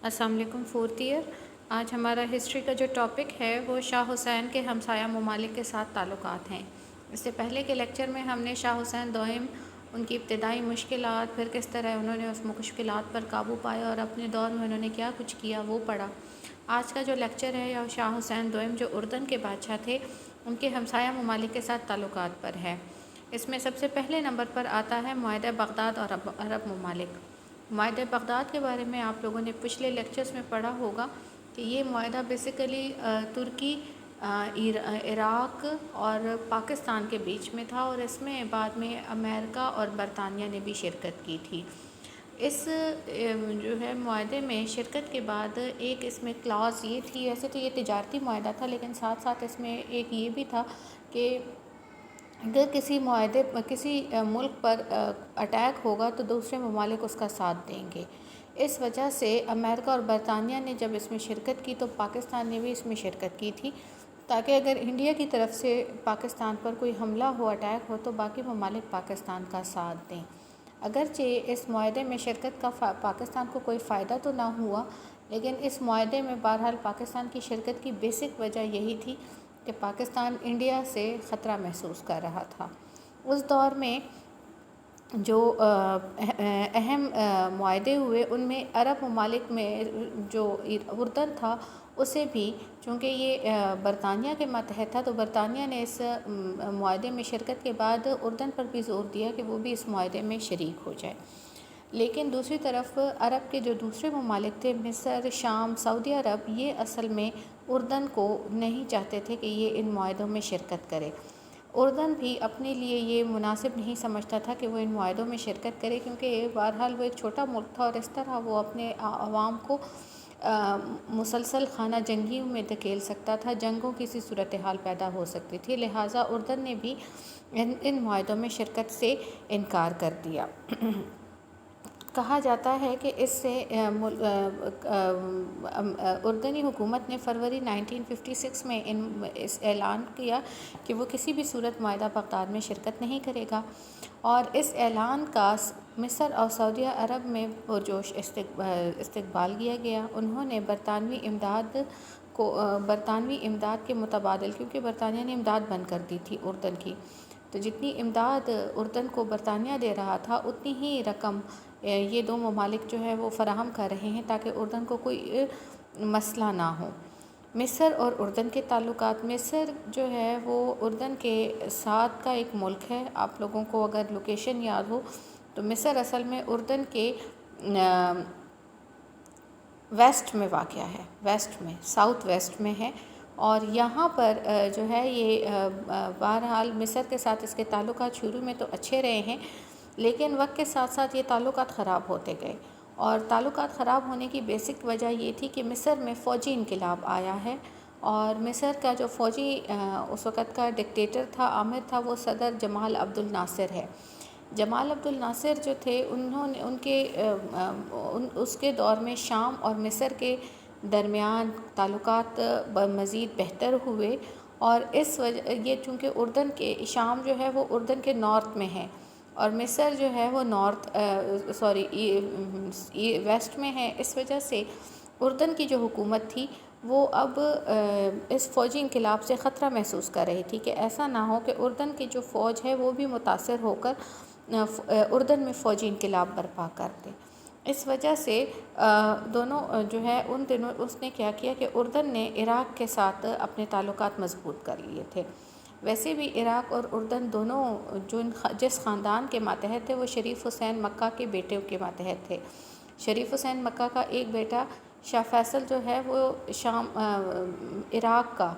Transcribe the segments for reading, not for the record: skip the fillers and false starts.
السلام علیکم fourth year. آج ہمارا ہسٹری کا جو ٹاپک ہے وہ شاہ حسین کے ہمسایہ ممالک کے ساتھ تعلقات ہیں۔ اس سے پہلے کے لیکچر میں ہم نے شاہ حسین دوئم، ان کی ابتدائی مشکلات، پھر کس طرح انہوں نے اس مشکلات پر قابو پایا اور اپنے دور میں انہوں نے کیا کچھ کیا وہ پڑھا۔ آج کا جو لیکچر ہے یا شاہ حسین دوئم جو اردن کے بادشاہ تھے، ان کے ہمسایہ ممالک کے ساتھ تعلقات پر ہے۔ اس میں سب سے پہلے نمبر پر آتا ہے معاہدہ بغداد اور عرب ممالک۔ معاہدہ بغداد کے بارے میں آپ لوگوں نے پچھلے لیکچرز میں پڑھا ہوگا کہ یہ معاہدہ بیسیکلی ترکی، عراق اور پاکستان کے بیچ میں تھا، اور اس میں بعد میں امریکہ اور برطانیہ نے بھی شرکت کی تھی۔ اس جو ہے معاہدے میں شرکت کے بعد ایک اس میں کلاز یہ تھی، ویسے تو یہ تجارتی معاہدہ تھا لیکن ساتھ ساتھ اس میں ایک یہ بھی تھا کہ اگر کسی ملک پر اٹیک ہوگا تو دوسرے ممالک اس کا ساتھ دیں گے۔ اس وجہ سے امریکہ اور برطانیہ نے جب اس میں شرکت کی تو پاکستان نے بھی اس میں شرکت کی تھی، تاکہ اگر انڈیا کی طرف سے پاکستان پر کوئی حملہ ہو، اٹیک ہو، تو باقی ممالک پاکستان کا ساتھ دیں۔ اگرچہ اس معاہدے میں شرکت کا پاکستان کو کوئی فائدہ تو نہ ہوا، لیکن اس معاہدے میں بہرحال پاکستان کی شرکت کی بیسک وجہ یہی تھی کہ پاکستان انڈیا سے خطرہ محسوس کر رہا تھا۔ اس دور میں جو اہم معاہدے ہوئے ان میں عرب ممالک میں جو اردن تھا اسے بھی، چونکہ یہ برطانیہ کے ماتحت تھا، تو برطانیہ نے اس معاہدے میں شرکت کے بعد اردن پر بھی زور دیا کہ وہ بھی اس معاہدے میں شریک ہو جائے۔ لیکن دوسری طرف عرب کے جو دوسرے ممالک تھے، مصر، شام، سعودی عرب، یہ اصل میں اردن کو نہیں چاہتے تھے کہ یہ ان معاہدوں میں شرکت کرے۔ اردن بھی اپنے لیے یہ مناسب نہیں سمجھتا تھا کہ وہ ان معاہدوں میں شرکت کرے، کیونکہ بہرحال وہ ایک چھوٹا ملک تھا اور اس طرح وہ اپنے عوام کو مسلسل خانہ جنگیوں میں دھکیل سکتا تھا، جنگوں کی سی صورتحال پیدا ہو سکتی تھی، لہٰذا اردن نے بھی ان معاہدوں میں شرکت سے انکار کر دیا۔ کہا جاتا ہے کہ اس سے اردنی حکومت نے فروری 1956 میں اس اعلان کیا کہ وہ کسی بھی صورت معاہدہ بغداد میں شرکت نہیں کرے گا، اور اس اعلان کا مصر اور سعودی عرب میں پرجوش استقبال کیا گیا۔ انہوں نے برطانوی امداد کے متبادل، کیونکہ برطانیہ نے امداد بند کر دی تھی اردن کی، تو جتنی امداد اردن کو برطانیہ دے رہا تھا اتنی ہی رقم یہ دو ممالک جو ہے وہ فراہم کر رہے ہیں تاکہ اردن کو کوئی مسئلہ نہ ہو۔ مصر اور اردن کے تعلقات، مصر جو ہے وہ اردن کے ساتھ کا ایک ملک ہے۔ آپ لوگوں کو اگر لوکیشن یاد ہو تو مصر اصل میں اردن کے ویسٹ میں واقع ہے، ویسٹ میں، ساؤتھ ویسٹ میں ہے، اور یہاں پر جو ہے یہ بہرحال مصر کے ساتھ اس کے تعلقات شروع میں تو اچھے رہے ہیں، لیکن وقت کے ساتھ ساتھ یہ تعلقات خراب ہوتے گئے، اور تعلقات خراب ہونے کی بیسک وجہ یہ تھی کہ مصر میں فوجی انقلاب آیا ہے، اور مصر کا جو فوجی اس وقت کا ڈکٹیٹر تھا، آمر تھا، وہ صدر جمال عبد الناصر ہے۔ جمال عبد الناصر جو تھے انہوں نے اس کے دور میں شام اور مصر کے درمیان تعلقات مزید بہتر ہوئے، اور اس وجہ یہ چونکہ اردن کے شام جو ہے وہ اردن کے نارتھ میں ہے اور مصر جو ہے وہ ویسٹ میں ہے، اس وجہ سے اردن کی جو حکومت تھی وہ اب اس فوجی انقلاب سے خطرہ محسوس کر رہی تھی کہ ایسا نہ ہو کہ اردن کی جو فوج ہے وہ بھی متاثر ہو کر اردن میں فوجی انقلاب برپا کر دے۔ اس وجہ سے دونوں جو ہے ان دنوں اس نے کیا کیا کہ اردن نے عراق کے ساتھ اپنے تعلقات مضبوط کر لیے تھے۔ ویسے بھی عراق اور اردن دونوں جس خاندان کے ماتحت تھے وہ شریف حسین مکہ کے بیٹے کے ماتحت تھے۔ شریف حسین مکہ کا ایک بیٹا شاہ فیصل جو ہے وہ عراق کا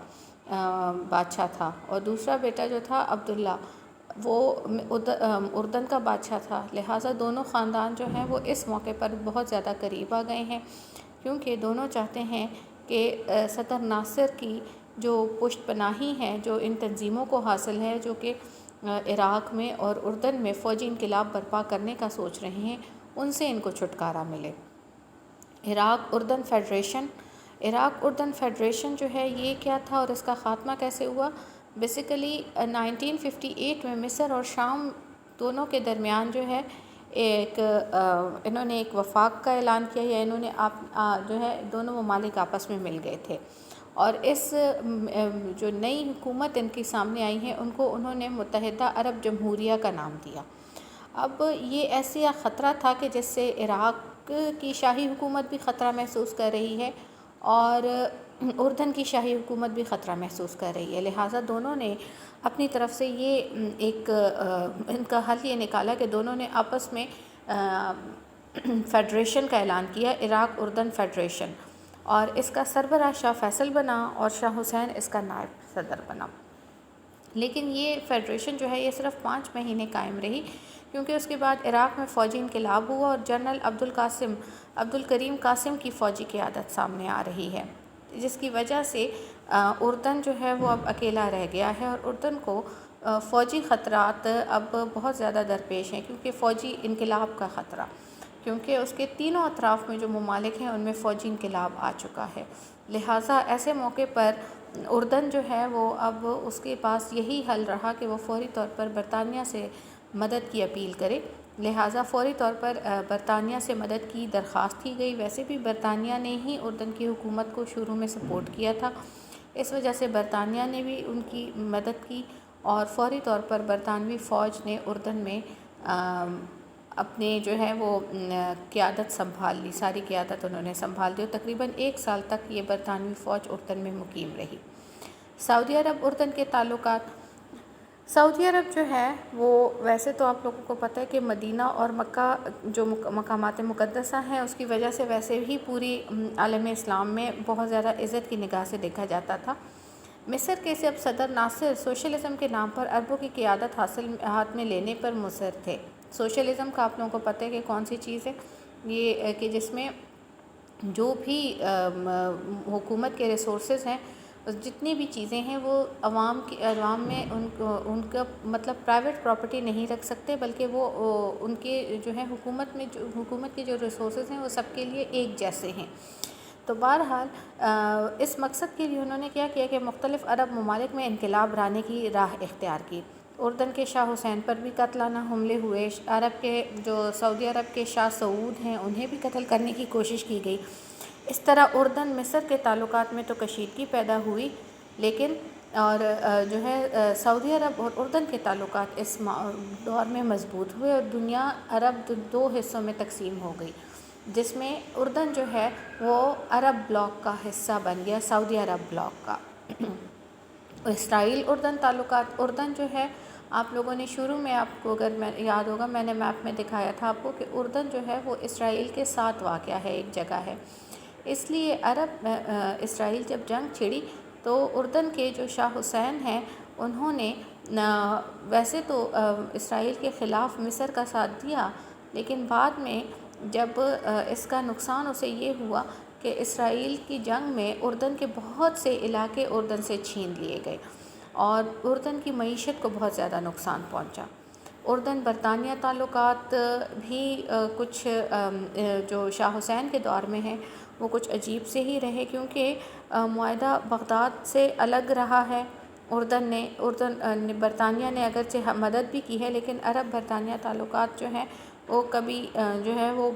بادشاہ تھا، اور دوسرا بیٹا جو تھا عبداللہ وہ اردن کا بادشاہ تھا، لہٰذا دونوں خاندان جو ہیں وہ اس موقع پر بہت زیادہ قریب آ گئے ہیں، کیونکہ دونوں چاہتے ہیں کہ صدر ناصر کی جو پشت پناہی ہے، جو ان تنظیموں کو حاصل ہے جو کہ عراق میں اور اردن میں فوجی انقلاب برپا کرنے کا سوچ رہے ہیں، ان سے ان کو چھٹکارا ملے۔ عراق اردن فیڈریشن جو ہے یہ کیا تھا اور اس کا خاتمہ کیسے ہوا؟ بیسیکلی 1958 میں مصر اور شام دونوں کے درمیان جو ہے انہوں نے ایک وفاق کا اعلان کیا، یا انہوں نے جو ہے دونوں ممالک آپس میں مل گئے تھے، اور اس جو نئی حکومت ان کی سامنے آئی ہے ان کو انہوں نے متحدہ عرب جمہوریہ کا نام دیا۔ اب یہ ایسا خطرہ تھا کہ جس سے عراق کی شاہی حکومت بھی خطرہ محسوس کر رہی ہے اور اردن کی شاہی حکومت بھی خطرہ محسوس کر رہی ہے، لہٰذا دونوں نے اپنی طرف سے ان کا حل یہ نکالا کہ دونوں نے آپس میں فیڈریشن کا اعلان کیا، عراق اردن فیڈریشن، اور اس کا سربراہ شاہ فیصل بنا اور شاہ حسین اس کا نائب صدر بنا۔ لیکن یہ فیڈریشن جو ہے یہ صرف 5 مہینے قائم رہی، کیونکہ اس کے بعد عراق میں فوجی انقلاب ہوا اور جنرل عبدالکریم قاسم کی فوجی قیادت سامنے آ رہی ہے، جس کی وجہ سے اردن جو ہے وہ اب اکیلا رہ گیا ہے، اور اردن کو فوجی خطرات اب بہت زیادہ درپیش ہیں، کیونکہ فوجی انقلاب کا خطرہ، کیونکہ اس کے تینوں اطراف میں جو ممالک ہیں ان میں فوجی انقلاب آ چکا ہے۔ لہٰذا ایسے موقع پر اردن جو ہے وہ اب اس کے پاس یہی حل رہا کہ وہ فوری طور پر برطانیہ سے مدد کی اپیل کرے، لہٰذا فوری طور پر برطانیہ سے مدد کی درخواست کی گئی۔ ویسے بھی برطانیہ نے ہی اردن کی حکومت کو شروع میں سپورٹ کیا تھا، اس وجہ سے برطانیہ نے بھی ان کی مدد کی، اور فوری طور پر برطانوی فوج نے اردن میں اپنے جو ہے وہ قیادت سنبھال لی، ساری قیادت انہوں نے سنبھال دی، اور تقریباً 1 سال تک یہ برطانوی فوج اردن میں مقیم رہی۔ سعودی عرب اردن کے تعلقات، سعودی عرب جو ہے وہ ویسے تو آپ لوگوں کو پتہ ہے کہ مدینہ اور مکہ جو مقامات مقدسہ ہیں اس کی وجہ سے ویسے ہی پوری عالم اسلام میں بہت زیادہ عزت کی نگاہ سے دیکھا جاتا تھا۔ مصر کے اب صدر ناصر سوشلزم کے نام پر عربوں کی قیادت ہاتھ میں لینے پر مصر تھے۔ سوشلزم کا آپ لوگوں کو پتہ ہے کہ کون سی چیز ہے، یہ کہ جس میں جو بھی حکومت کے ریسورسز ہیں، جتنی بھی چیزیں ہیں وہ عوام میں ان کا مطلب پرائیویٹ پراپرٹی نہیں رکھ سکتے، بلکہ وہ ان کے جو ہے حکومت کے جو ریسورسز ہیں وہ سب کے لیے ایک جیسے ہیں۔ تو بہرحال اس مقصد کے لیے انہوں نے کیا کیا کہ مختلف عرب ممالک میں انقلاب لانے کی راہ اختیار کی۔ اردن کے شاہ حسین پر بھی قاتلانہ حملے ہوئے، سعودی عرب کے شاہ سعود ہیں انہیں بھی قتل کرنے کی کوشش کی گئی۔ اس طرح اردن مصر کے تعلقات میں تو کشیدگی پیدا ہوئی، لیکن اور جو ہے سعودی عرب اور اردن کے تعلقات اس دور میں مضبوط ہوئے، اور دنیا عرب 2 حصوں میں تقسیم ہو گئی، جس میں اردن جو ہے وہ عرب بلاک کا حصہ بن گیا، سعودی عرب بلاک کا۔ اسرائیل اردن تعلقات، اردن جو ہے آپ لوگوں نے شروع میں، آپ کو اگر یاد ہوگا میں نے میپ میں دکھایا تھا آپ کو کہ اردن جو ہے وہ اسرائیل کے ساتھ واقع ہے، ایک جگہ ہے، اس لیے اسرائیل جب جنگ چھڑی تو اردن کے جو شاہ حسین ہیں انہوں نے ویسے تو اسرائیل کے خلاف مصر کا ساتھ دیا، لیکن بعد میں جب اس کا نقصان اسے یہ ہوا کہ اسرائیل کی جنگ میں اردن کے بہت سے علاقے اردن سے چھین لیے گئے، اور اردن کی معیشت کو بہت زیادہ نقصان پہنچا۔ اردن برطانیہ تعلقات بھی کچھ جو شاہ حسین کے دور میں ہیں وہ کچھ عجیب سے ہی رہے، کیونکہ معاہدہ بغداد سے الگ رہا ہے۔ برطانیہ نے اگرچہ مدد بھی کی ہے، لیکن عرب برطانیہ تعلقات جو ہیں وہ کبھی جو ہے وہ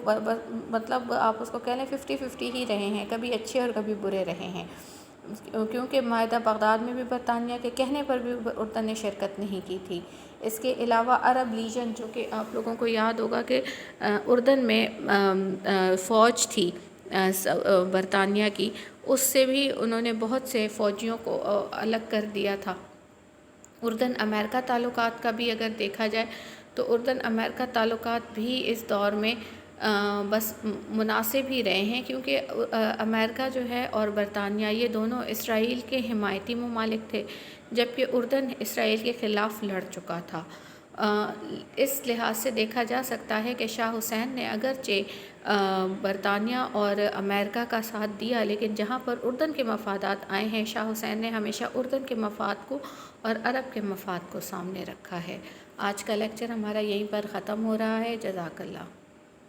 مطلب آپ اس کو کہہ لیں 50-50 ہی رہے ہیں، کبھی اچھے اور کبھی برے رہے ہیں، کیونکہ معاہدہ بغداد میں بھی برطانیہ کے کہنے پر بھی اردن نے شرکت نہیں کی تھی۔ اس کے علاوہ عرب لیجن، جو کہ آپ لوگوں کو یاد ہوگا کہ اردن میں فوج تھی برطانیہ کی، اس سے بھی انہوں نے بہت سے فوجیوں کو الگ کر دیا تھا۔ اردن امریکہ تعلقات کا بھی اگر دیکھا جائے تو اردن امریکہ تعلقات بھی اس دور میں بس مناسب ہی رہے ہیں، کیونکہ امریکہ جو ہے اور برطانیہ یہ دونوں اسرائیل کے حمایتی ممالک تھے، جبکہ اردن اسرائیل کے خلاف لڑ چکا تھا۔ اس لحاظ سے دیکھا جا سکتا ہے کہ شاہ حسین نے اگرچہ برطانیہ اور امریکہ کا ساتھ دیا، لیکن جہاں پر اردن کے مفادات آئے ہیں شاہ حسین نے ہمیشہ اردن کے مفاد کو اور عرب کے مفاد کو سامنے رکھا ہے۔ آج کا لیکچر ہمارا یہیں پر ختم ہو رہا ہے۔ جزاک اللہ۔